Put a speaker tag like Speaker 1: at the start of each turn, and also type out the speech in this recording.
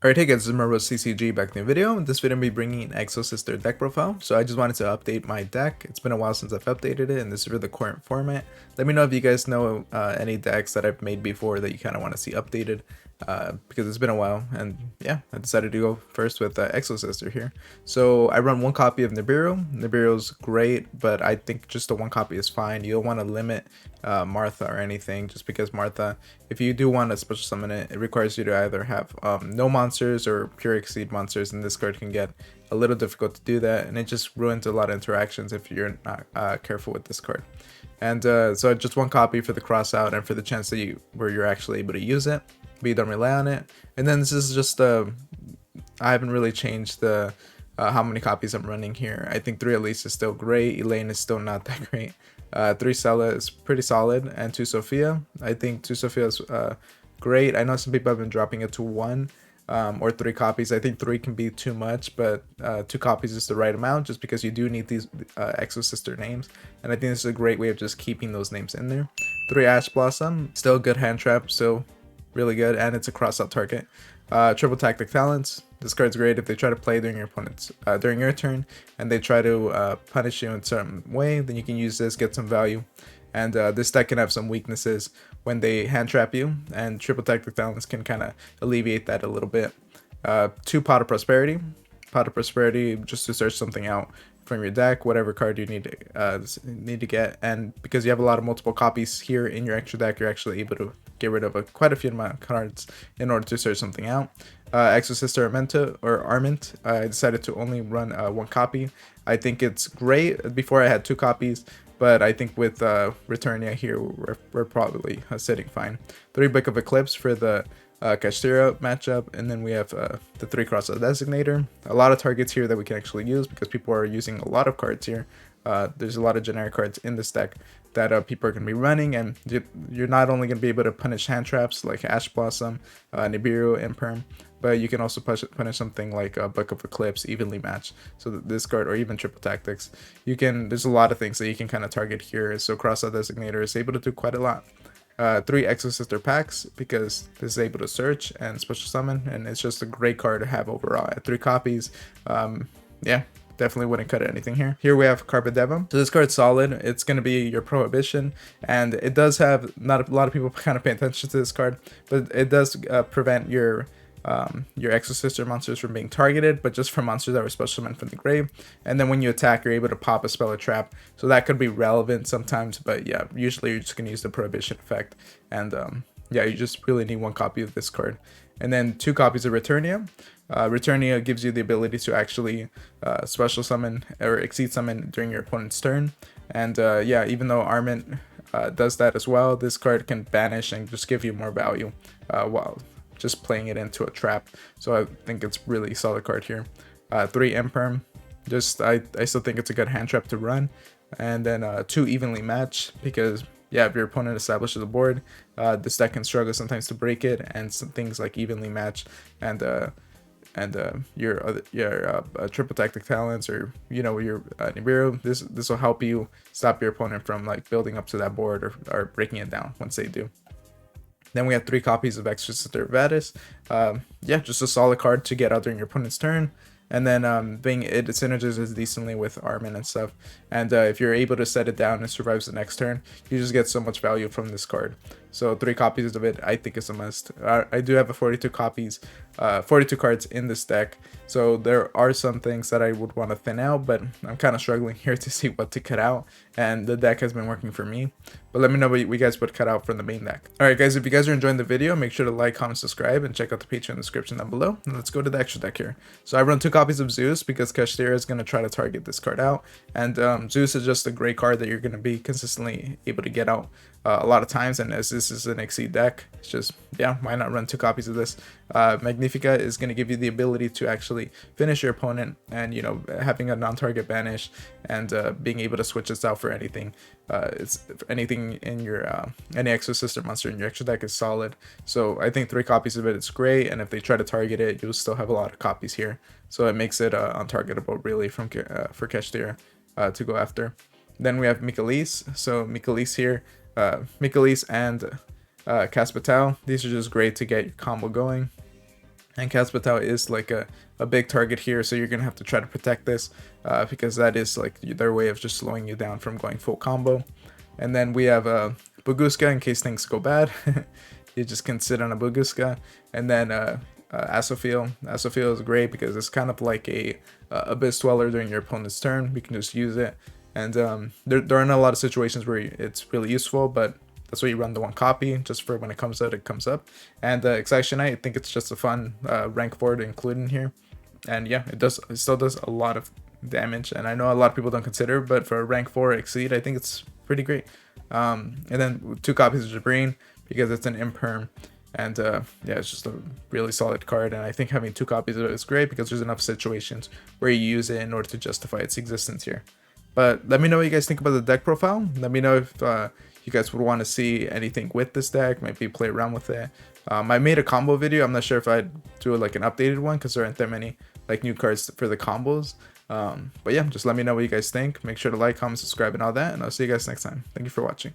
Speaker 1: Alright, hey guys, this is Marvel CCG back in the video. In this video, I'm going to be bringing an EXOSISTER deck profile. So I just wanted to update my deck. It's been a while since I've updated it, and this is for the current format. Let me know if you guys know any decks that I've made before that you kind of want to see updated, because it's been a while. And yeah, I decided to go first with EXOSISTER here. So I run one copy of Nibiru. Nibiru's great, but I think just the one copy is fine. You don't want to limit Martha or anything, just because Martha, if you do want to special summon it, it requires you to either have no monsters or pure exceed monsters, and this card can get a little difficult to do that, and it just ruins a lot of interactions if you're not careful with this card. And so just one copy for the cross out and for the chance that you're actually able to use it, but you don't rely on it. And then this is just I haven't really changed the how many copies I'm running here. I think 3 Elise is still great. Elaine is still not that great. 3 Sella is pretty solid, and 2 Sophia. I think 2 Sophia is great. I know some people have been dropping it to 1 or 3 copies. I think 3 can be too much, but 2 copies is the right amount, just because you do need these EXOSISTER names, and I think this is a great way of just keeping those names in there. 3 Ash Blossom, still a good hand trap, still really good, and it's a cross out target. Triple Tactic Talents. This card's great if they try to play during your opponent's during your turn, and they try to punish you in a certain way. Then you can use this, get some value, and this deck can have some weaknesses when they hand trap you, and Triple Tactic Talents can kind of alleviate that a little bit. 2 Pot of Prosperity. Pot of Prosperity, just to search something out from your deck, whatever card you need to get, and because you have a lot of multiple copies here in your extra deck, you're actually able to get rid of quite a few amount of cards in order to search something out. EXOSISTER Arment. I decided to only run 1 copy. I think it's great. Before I had 2 copies, but I think with Returnia here, we're probably sitting fine. 3 Book of Eclipse for the Kashtira matchup, and then we have the 3 Cross-out Designator. A lot of targets here that we can actually use because people are using a lot of cards here. There's a lot of generic cards in this deck that people are going to be running, and you're not only going to be able to punish hand traps like Ash Blossom, Nibiru, Imperm, but you can also punish something like Book of Eclipse, Evenly Match. So this card, or even Triple Tactics, there's a lot of things that you can kind of target here. So Cross-out Designator is able to do quite a lot. 3 EXOSISTER packs, because this is able to search and special summon, and it's just a great card to have overall. At 3 copies, yeah, definitely wouldn't cut anything here. Here we have Carpe Diem. So this card's solid. It's going to be your Prohibition, and it does have, not a lot of people kind of pay attention to this card, but it does prevent your EXOSISTER monsters from being targeted, but just for monsters that were special summoned from the grave. And then when you attack, you're able to pop a spell or trap, so that could be relevant sometimes, but yeah, usually you're just gonna use the Prohibition effect. And yeah, you just really need 1 copy of this card, and then 2 copies of Returnia. Returnia gives you the ability to actually special summon or exceed summon during your opponent's turn. And yeah, even though Arment does that as well, this card can banish and just give you more value while just playing it into a trap. So I think it's really solid card here. 3 Imperm. Just I still think it's a good hand trap to run. And then 2 Evenly Match, because yeah, if your opponent establishes a board, this deck can struggle sometimes to break it, and some things like Evenly Match and your Triple Tactic Talents, or your Nibiru, this will help you stop your opponent from like building up to that board or breaking it down once they do. Then we have 3 copies of EXOSISTER Vadis. Yeah, just a solid card to get out during your opponent's turn. And then it synergizes decently with Armin and stuff. And if you're able to set it down and survives the next turn, you just get so much value from this card. So 3 copies of it, I think, is a must. I do have 42 cards in this deck. So there are some things that I would want to thin out, but I'm kind of struggling here to see what to cut out. And the deck has been working for me. But let me know what you guys would cut out from the main deck. Alright guys, if you guys are enjoying the video, make sure to like, comment, subscribe, and check out the Patreon description down below. And let's go to the extra deck here. So I run 2 copies of Zeus because Kashtira is going to try to target this card out. And Zeus is just a great card that you're going to be consistently able to get out a lot of times, and as this is an Exceed deck, it's just, yeah, why not run 2 copies of this. Magnifica is going to give you the ability to actually finish your opponent, and having a non-target banish, and being able to switch this out for anything. It's anything in your any EXOSISTER monster in your extra deck is solid. So I think 3 copies of it is great, and if they try to target it, you'll still have a lot of copies here, so it makes it untargetable really for Kashtira to go after. Then we have Michaelis. So Michaelis here, Michaelis and Caspatal. These are just great to get your combo going. And Kaspatao is like a big target here, so you're gonna have to try to protect this because that is like their way of just slowing you down from going full combo. And then we have Buguska in case things go bad. You just can sit on a Buguska. And then Asophil. Asophil is great because it's kind of like a Abyss Dweller during your opponent's turn. We can just use it. And there aren't a lot of situations where it's really useful, but that's why you run the one copy, just for when it comes out, it comes up. And Excitation Knight, I think it's just a fun rank 4 to include in here. And yeah, it still does a lot of damage, and I know a lot of people don't consider, but for a rank 4 Exceed, I think it's pretty great. And then 2 copies of Jabreen, because it's an imperm, and yeah, it's just a really solid card, and I think having 2 copies of it is great because there's enough situations where you use it in order to justify its existence here. But let me know what you guys think about the deck profile. Let me know if you guys would want to see anything with this deck, maybe play around with it. I made a combo video. I'm not sure if I'd do like an updated one because there aren't that many like new cards for the combos. But yeah, just let me know what you guys think. Make sure to like, comment, subscribe, and all that, and I'll see you guys next time. Thank you for watching.